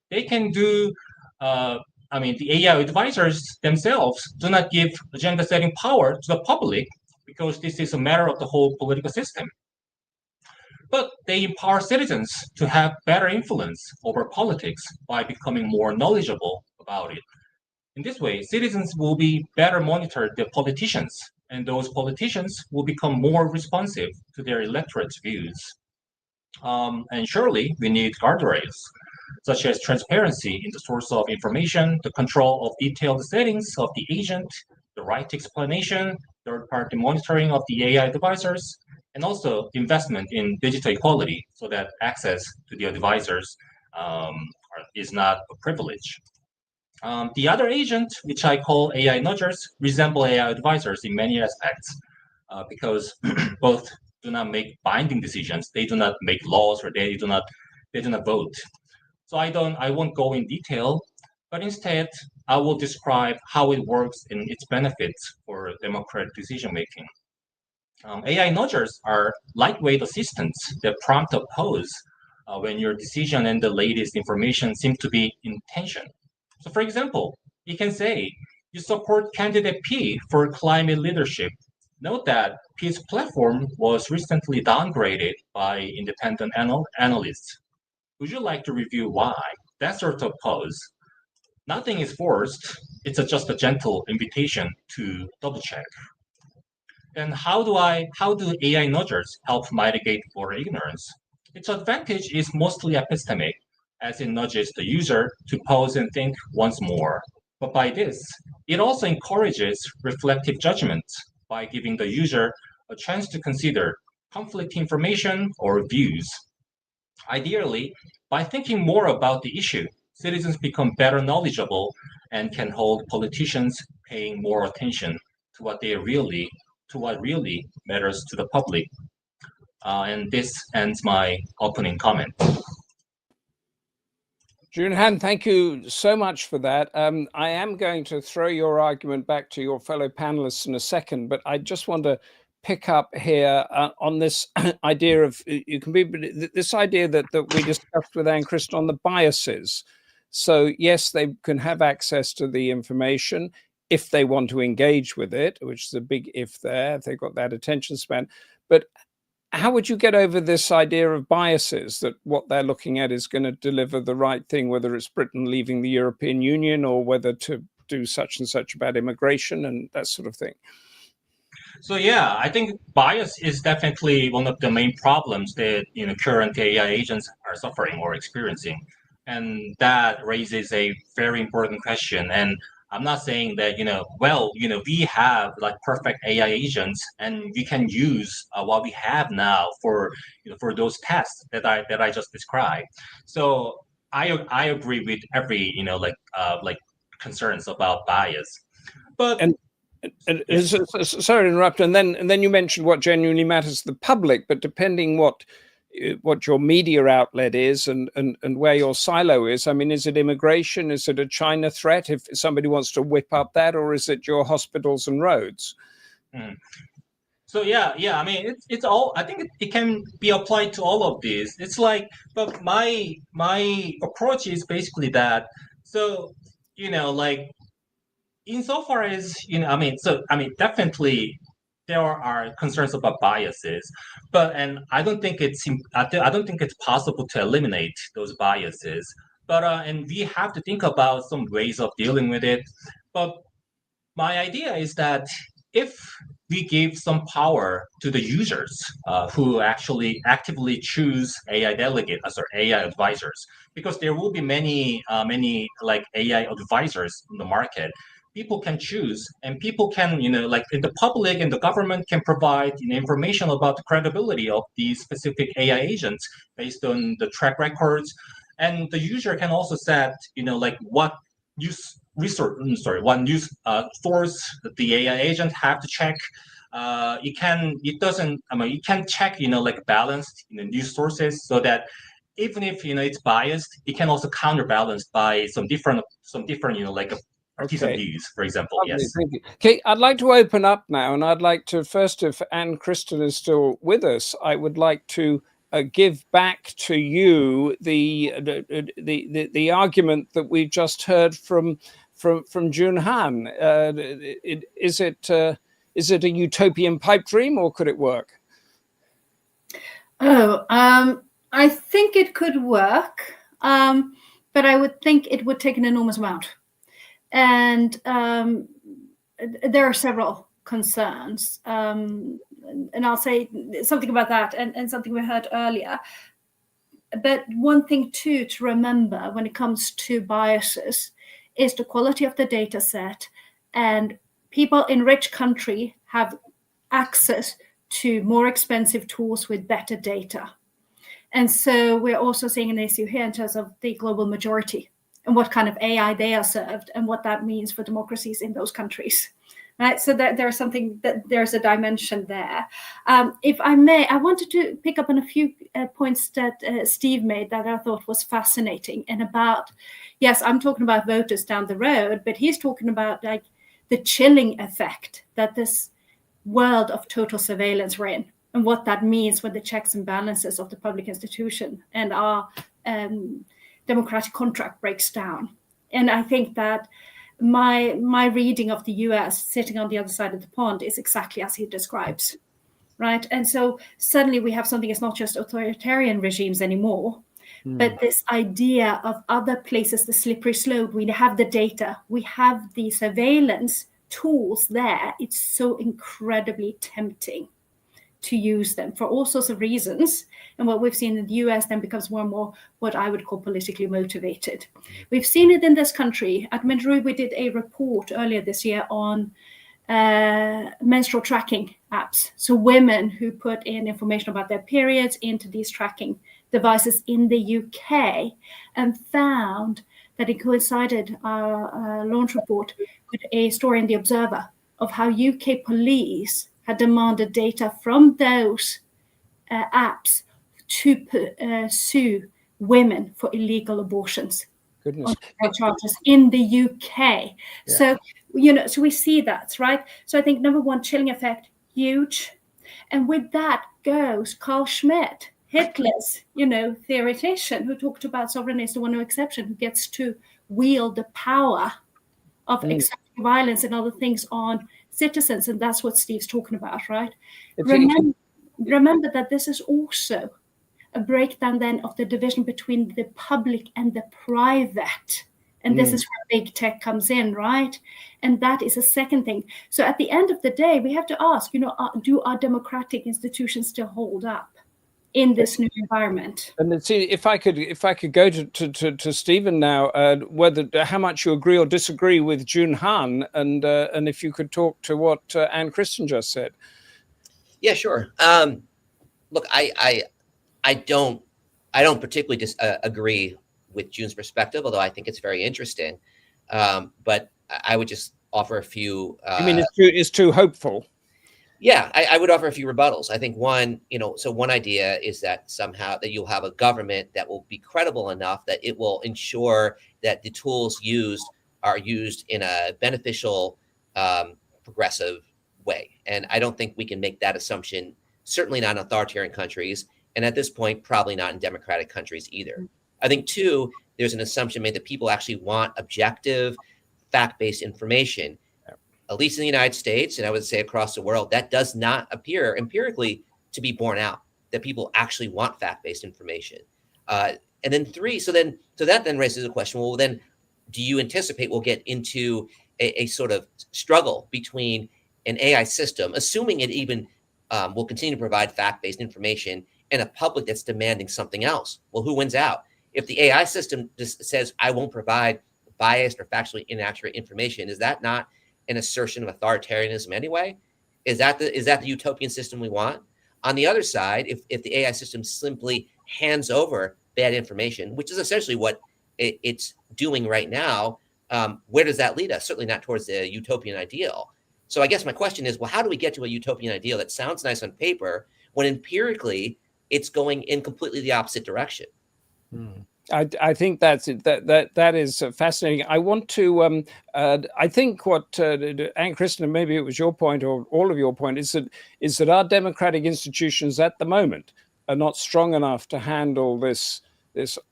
they can do the AI advisors themselves do not give agenda setting power to the public because this is a matter of the whole political system. But they empower citizens to have better influence over politics by becoming more knowledgeable about it. In this way, citizens will be better monitor the politicians, and those politicians will become more responsive to their electorate's views. And surely we need guardrails, such as transparency in the source of information, the control of detailed settings of the agent, the right explanation, third-party monitoring of the AI advisors, and also investment in digital equality so that access to the advisors is not a privilege. The other agent, which I call AI nudgers, resemble AI advisors in many aspects because both do not make binding decisions. They do not make laws, or they do not vote. So I won't go in detail, but instead I will describe how it works and its benefits for democratic decision making. AI nudgers are lightweight assistants that prompt a pause when your decision and the latest information seem to be in tension. So for example, you can say, you support candidate P for climate leadership. Note that P's platform was recently downgraded by independent analysts. Would you like to review why? That sort of pause. Nothing is forced. It's just a gentle invitation to double check. Then how do AI nudgers help mitigate voter ignorance? Its advantage is mostly epistemic, as it nudges the user to pause and think once more. But by this, it also encourages reflective judgment by giving the user a chance to consider conflicting information or views. Ideally, by thinking more about the issue, citizens become better knowledgeable and can hold politicians paying more attention to what really matters to the public. And this ends my opening comment. Jun Han, thank you so much for that. I am going to throw your argument back to your fellow panelists in a second, but I just want to pick up here on this idea of this idea that we discussed with Anne-Kristin on the biases. So yes, they can have access to the information if they want to engage with it, which is a big if there, if they've got that attention span. But how would you get over this idea of biases, that what they're looking at is going to deliver the right thing, whether it's Britain leaving the European Union or whether to do such and such about immigration and that sort of thing? So yeah, I think bias is definitely one of the main problems that current AI agents are suffering or experiencing, and that raises a very important question. And I'm not saying that we have like perfect AI agents and we can use what we have now for those tasks that I just described. So I agree with every concerns about bias, but. Sorry to interrupt. And then you mentioned what genuinely matters to the public, but depending what what your media outlet is and where your silo is. I mean, is it immigration? Is it a China threat if somebody wants to whip up that, or is it your hospitals and roads? Mm. So yeah. I mean, it's all. I think it can be applied to all of these. It's like, but my approach is basically that. So like insofar as definitely there are concerns about biases, and I don't think it's possible to eliminate those biases. But and we have to think about some ways of dealing with it. But my idea is that if we give some power to the users who actually actively choose AI delegates or AI advisors, because there will be many like AI advisors in the market. People can choose, and people can, like in the public and the government can provide information about the credibility of these specific AI agents based on the track records, and the user can also set, like what use what news source the AI agent have to check. It can check, like balanced, news sources, so that even if it's biased, it can also counterbalance by some different, like a piece of news, for example. Lovely, Yes. thank you. Okay, I'd like to open up now, and I'd like to first, if Anne-Kristin is still with us, I would like to give back to you the argument that we've just heard from Jun Han. Is it a utopian pipe dream, or could it work? I think it could work, but I would think it would take an enormous amount. And there are several concerns. And I'll say something about that and something we heard earlier. But one thing too to remember when it comes to biases is the quality of the data set, and people in rich country have access to more expensive tools with better data. And so we're also seeing an issue here in terms of the global majority and what kind of AI they are served and what that means for democracies in those countries. Right, so that there's a dimension there. If I may, I wanted to pick up on a few points that Steve made that I thought was fascinating, and about, yes, I'm talking about voters down the road, but he's talking about like the chilling effect that this world of total surveillance we're in, and what that means when the checks and balances of the public institution and our democratic contract breaks down. And I think that my reading of the US sitting on the other side of the pond is exactly as he describes, right? And so suddenly we have something that's not just authoritarian regimes anymore, but this idea of other places, the slippery slope. We have the data, we have the surveillance tools there. It's so incredibly tempting to use them for all sorts of reasons. And what we've seen in the US then becomes more and more what I would call politically motivated. We've seen it in this country. At Minderoo, we did a report earlier this year on menstrual tracking apps. So women who put in information about their periods into these tracking devices in the UK, and found that it coincided, our launch report, with a story in The Observer of how UK police had demanded data from those apps to sue women for illegal abortions. Goodness. On charges in the UK. Yeah. So, so we see that, right? So I think number one, chilling effect, huge. And with that goes Carl Schmitt, Hitler's, theoretician, who talked about sovereignty is the one exception, who gets to wield the power of excessive violence and other things on citizens. And that's what Steve's talking about, right? Remember that this is also a breakdown then of the division between the public and the private. And this is where big tech comes in, right? And that is a second thing. So at the end of the day, we have to ask, do our democratic institutions still hold up in this new environment? And see, if I could go to Stephen now, how much you agree or disagree with Jun Han, and if you could talk to what Anne-Kristin just said. Yeah, sure. Look, I don't particularly agree with Jun's perspective, although I think it's very interesting. But I would just offer a few. You mean it's too hopeful? Yeah, I would offer a few rebuttals. I think one, so one idea is that somehow that you'll have a government that will be credible enough that it will ensure that the tools used are used in a beneficial, progressive way. And I don't think we can make that assumption, certainly not in authoritarian countries. And at this point, probably not in democratic countries either. I think two, there's an assumption made that people actually want objective, fact-based information. At least in the United States, and I would say across the world, that does not appear empirically to be borne out, that people actually want fact-based information. And then three, so that then raises the question, well, then do you anticipate we'll get into a sort of struggle between an AI system, assuming it even will continue to provide fact-based information, and a public that's demanding something else? Well, who wins out? If the AI system just says, I won't provide biased or factually inaccurate information, is that not an assertion of authoritarianism anyway? Is that the utopian system we want? On the other side, if the AI system simply hands over bad information, which is essentially what it's doing right now, where does that lead us? Certainly not towards the utopian ideal. So I guess my question is, well, how do we get to a utopian ideal that sounds nice on paper when empirically it's going in completely the opposite direction? I think that is fascinating. I want to. I think what Anne-Kristin, maybe it was your point or all of your point, is that our democratic institutions at the moment are not strong enough to handle this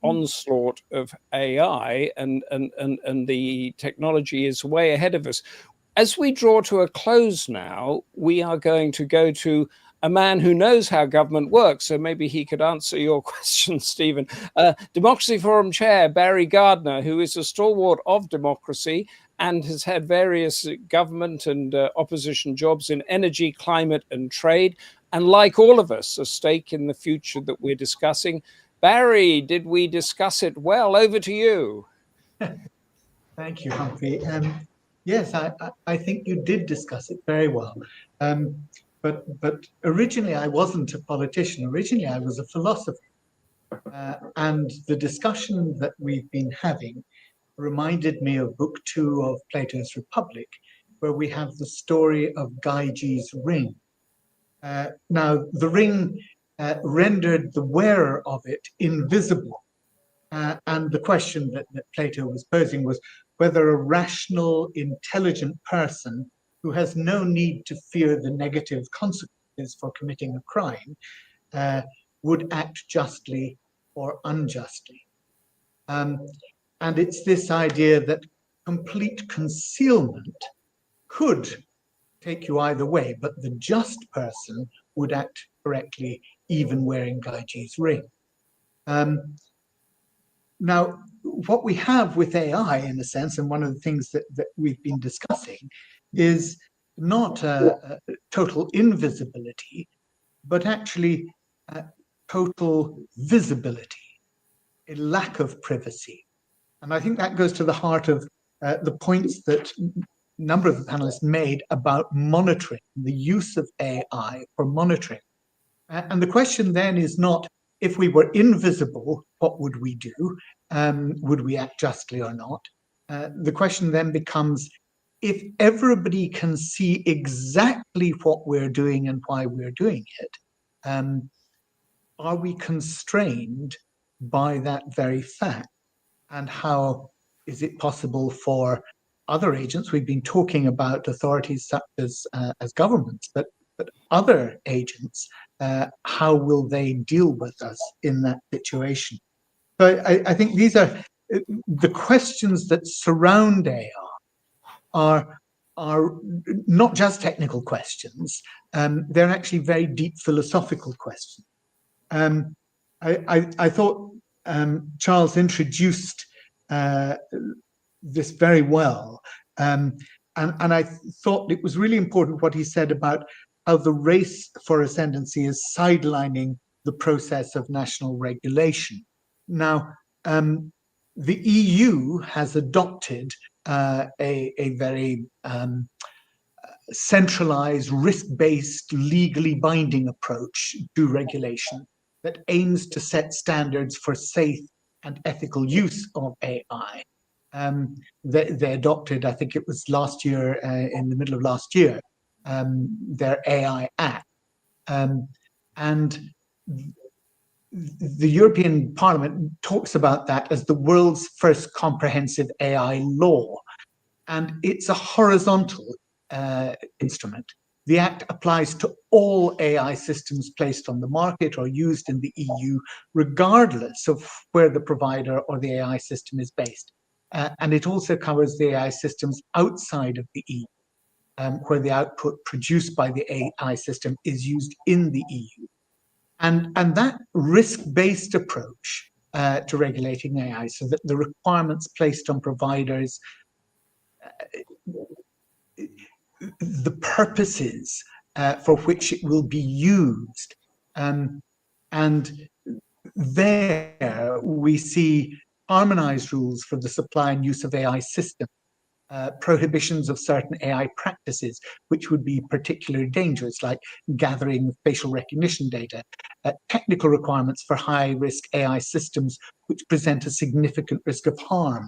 onslaught of AI, and the technology is way ahead of us. As we draw to a close now, we are going to go to a man who knows how government works, so maybe he could answer your question, Stephen. Democracy Forum Chair Barry Gardiner, who is a stalwart of democracy and has had various government and opposition jobs in energy, climate and trade, and like all of us, a stake in the future that we're discussing. Barry, did we discuss it well? Over to you. Thank you, Humphrey. Yes, I think you did discuss it very well. But originally I wasn't a politician. Originally I was a philosopher. And the discussion that we've been having reminded me of Book 2 of Plato's Republic, where we have the story of Gyges' ring. Now, the ring rendered the wearer of it invisible. And the question that Plato was posing was whether a rational, intelligent person who has no need to fear the negative consequences for committing a crime would act justly or unjustly. And it's this idea that complete concealment could take you either way, but the just person would act correctly even wearing Gyges' ring. Now, what we have with AI, in a sense, and one of the things that we've been discussing, is not a total invisibility, but actually total visibility, a lack of privacy. And I think that goes to the heart of the points that a number of the panelists made about monitoring, the use of AI for monitoring. And the question then is not, if we were invisible, what would we do? Would we act justly or not? The question then becomes, if everybody can see exactly what we're doing and why we're doing it, are we constrained by that very fact? And how is it possible for other agents? We've been talking about authorities such as governments, but other agents, how will they deal with us in that situation? So I think these are the questions that surround AI are not just technical questions. They're actually very deep philosophical questions. I thought Charles introduced this very well. And I thought it was really important what he said about how the race for ascendancy is sidelining the process of national regulation. Now, the EU has adopted a very centralized, risk-based, legally binding approach to regulation that aims to set standards for safe and ethical use of AI. They adopted, I think it was last year, in the middle of last year, their AI Act. And the European Parliament talks about that as the world's first comprehensive AI law. And it's a horizontal instrument. The Act applies to all AI systems placed on the market or used in the EU, regardless of where the provider or the AI system is based. And it also covers the AI systems outside of the EU, where the output produced by the AI system is used in the EU. And that risk-based approach to regulating AI, so that the requirements placed on providers, the purposes for which it will be used. And there we see harmonized rules for the supply and use of AI systems, prohibitions of certain AI practices, which would be particularly dangerous, like gathering facial recognition data, technical requirements for high-risk AI systems, which present a significant risk of harm.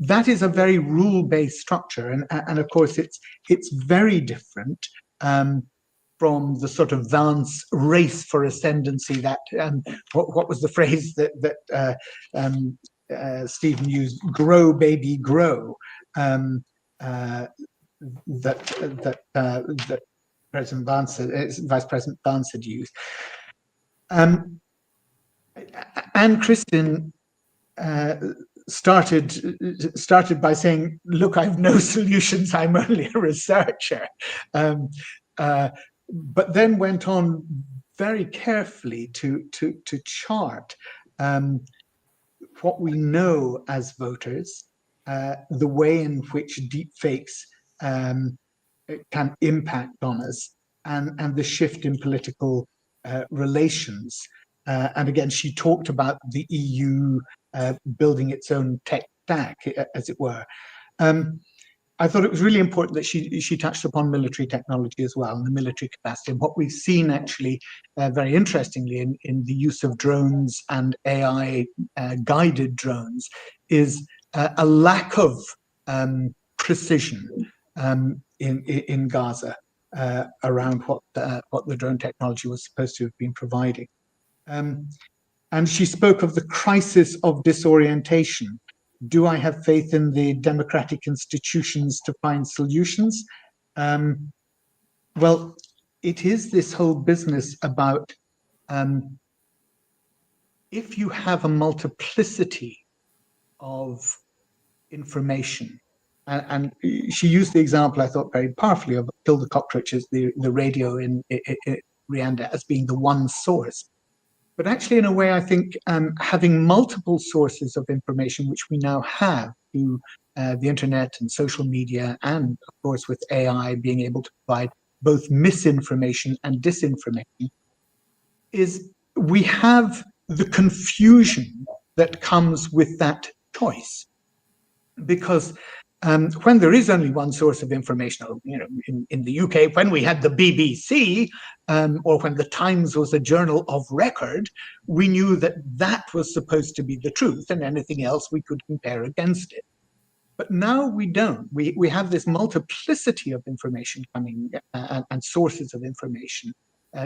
That is a very rule-based structure, and of course it's very different from the sort of Vance race for ascendancy that what was the phrase that Stephen used? Grow, baby, grow. That President Vance, Vice President Vance had used. Anne-Kristin started by saying, "Look, I've no solutions. I'm only a researcher," but then went on very carefully to chart what we know as voters, the way in which deepfakes can impact on us, and the shift in political relations. And again, she talked about the EU building its own tech stack, as it were. I thought it was really important that she touched upon military technology as well, and the military capacity. And what we've seen actually, very interestingly, in the use of drones and AI guided drones is a lack of precision in Gaza around what the drone technology was supposed to have been providing. And she spoke of the crisis of disorientation. Do I have faith in the democratic institutions to find solutions? Well, it is this whole business about if you have a multiplicity of information, and she used the example, I thought, very powerfully of Kill the Cockroaches, the radio in Rwanda, as being the one source. But actually, in a way, I think having multiple sources of information, which we now have through the internet and social media, and of course with AI being able to provide both misinformation and disinformation, is we have the confusion that comes with that choice. Because when there is only one source of information, in the UK, when we had the BBC, or when the Times was a journal of record, we knew that that was supposed to be the truth, and anything else we could compare against it. But now we don't. We have this multiplicity of information coming and sources of information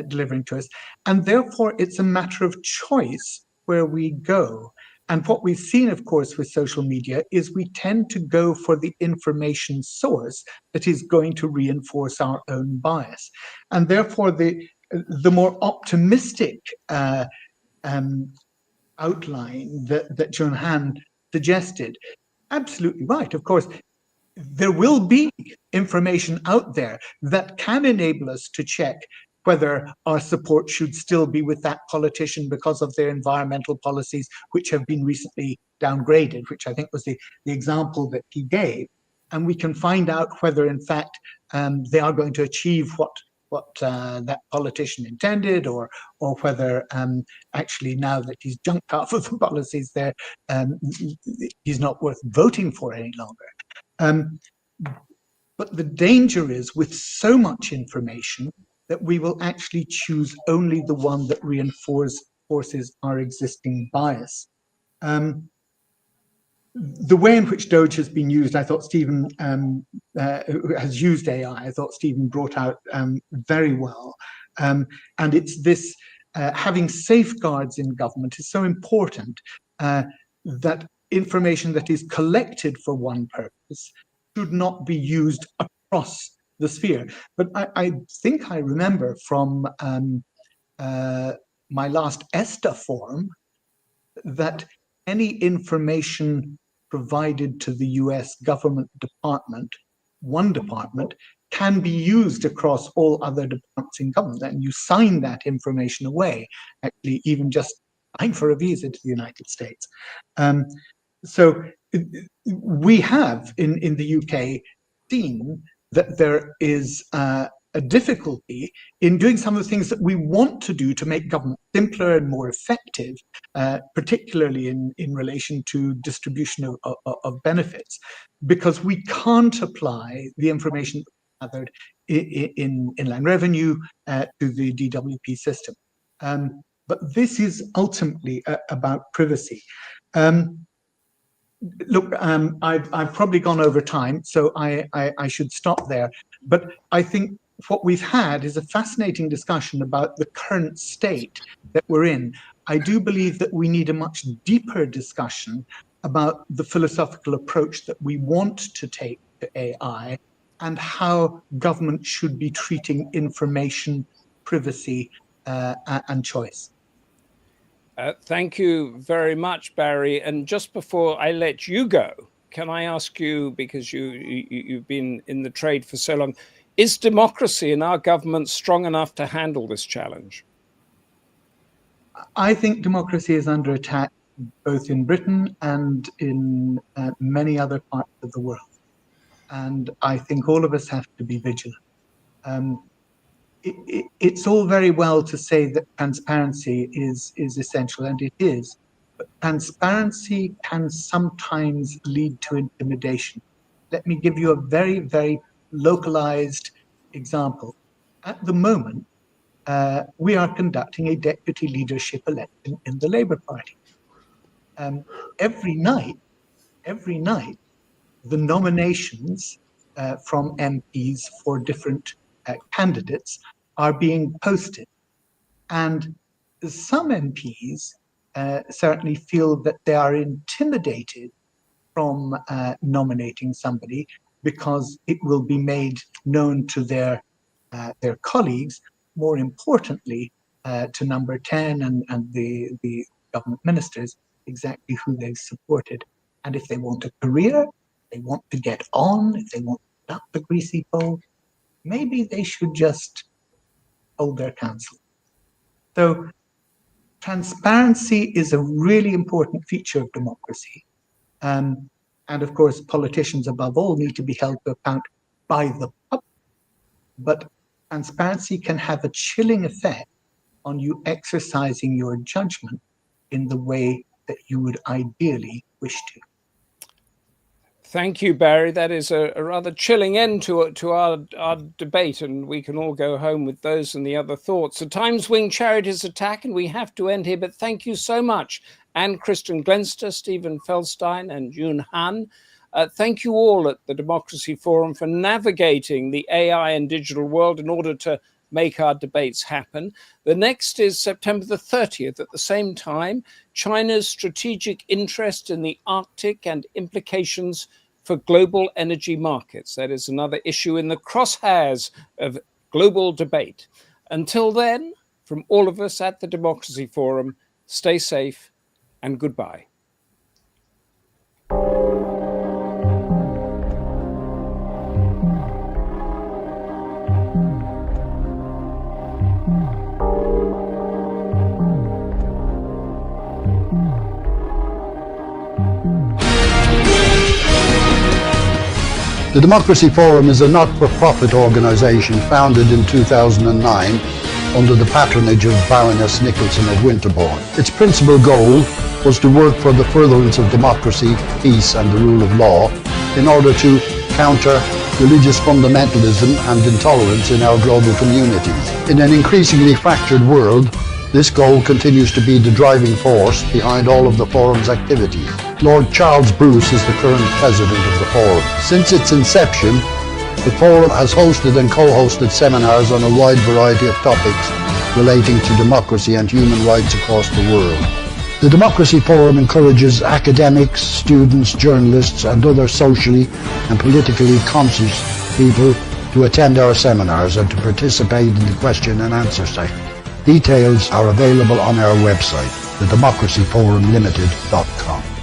delivering to us, and therefore it's a matter of choice where we go. And what we've seen, of course, with social media is we tend to go for the information source that is going to reinforce our own bias. And therefore, the more optimistic outline that Jun Han suggested, absolutely right. Of course, there will be information out there that can enable us to check whether our support should still be with that politician because of their environmental policies, which have been recently downgraded, which I think was the example that he gave. And we can find out whether, in fact, they are going to achieve what that politician intended, or whether actually, now that he's junked half of the policies there, he's not worth voting for any longer. But the danger is, with so much information, that we will actually choose only the one that reinforces our existing bias. the way in which Doge has been used, I thought Stephen has used AI. I thought Stephen brought out very well, and it's this having safeguards in government is so important, that information that is collected for one purpose should not be used across the sphere. But I think I remember from my last ESTA forum that any information provided to the US government department, one department, can be used across all other departments in government, and you sign that information away, actually even just applying for a visa to the United States. So we have in the UK seen that there is a difficulty in doing some of the things that we want to do to make government simpler and more effective, particularly in relation to distribution of benefits, because we can't apply the information gathered in inland revenue to the DWP system. But this is ultimately about privacy. Look, I've probably gone over time, so I should stop there. But I think what we've had is a fascinating discussion about the current state that we're in. I do believe that we need a much deeper discussion about the philosophical approach that we want to take to AI and how government should be treating information, privacy, and choice. Thank you very much, Barry. And just before I let you go, can I ask you, because you've been in the trade for so long, is democracy in our government strong enough to handle this challenge? I think democracy is under attack both in Britain and in many other parts of the world. And I think all of us have to be vigilant. It's all very well to say that transparency is essential, and it is, but transparency can sometimes lead to intimidation. Let me give you a very, very localized example. At the moment, we are conducting a deputy leadership election in the Labour Party. Every night, the nominations from MPs for different candidates are being posted. And some MPs certainly feel that they are intimidated from nominating somebody because it will be made known to their colleagues, more importantly, to number 10 and the government ministers, exactly who they've supported. And if they want a career, they want to get on, if they want to up the greasy pole, maybe they should just hold their counsel. So transparency is a really important feature of democracy. And of course, politicians above all need to be held to account by the public. But transparency can have a chilling effect on you exercising your judgment in the way that you would ideally wish to. Thank you, Barry. That is a rather chilling end to our debate, and we can all go home with those and the other thoughts. The Times Wing Charities attack, and we have to end here, but thank you so much, Anne-Kristin Glenster, Stephen Feldstein, and Jun Han. Thank you all at the Democracy Forum for navigating the AI and digital world in order to make our debates happen. The next is September the 30th. At the same time, China's strategic interest in the Arctic and implications for global energy markets. That is another issue in the crosshairs of global debate. Until then, from all of us at the Democracy Forum, stay safe and goodbye. The Democracy Forum is a not-for-profit organization founded in 2009 under the patronage of Baroness Nicholson of Winterbourne. Its principal goal was to work for the furtherance of democracy, peace and the rule of law in order to counter religious fundamentalism and intolerance in our global communities. In an increasingly fractured world, This goal continues to be the driving force behind all of the forum's activities. Lord Charles Bruce is the current president of the forum. Since its inception, the forum has hosted and co-hosted seminars on a wide variety of topics relating to democracy and human rights across the world. The Democracy Forum encourages academics, students, journalists, and other socially and politically conscious people to attend our seminars and to participate in the question and answer session. Details are available on our website, thedemocracyforumlimited.com.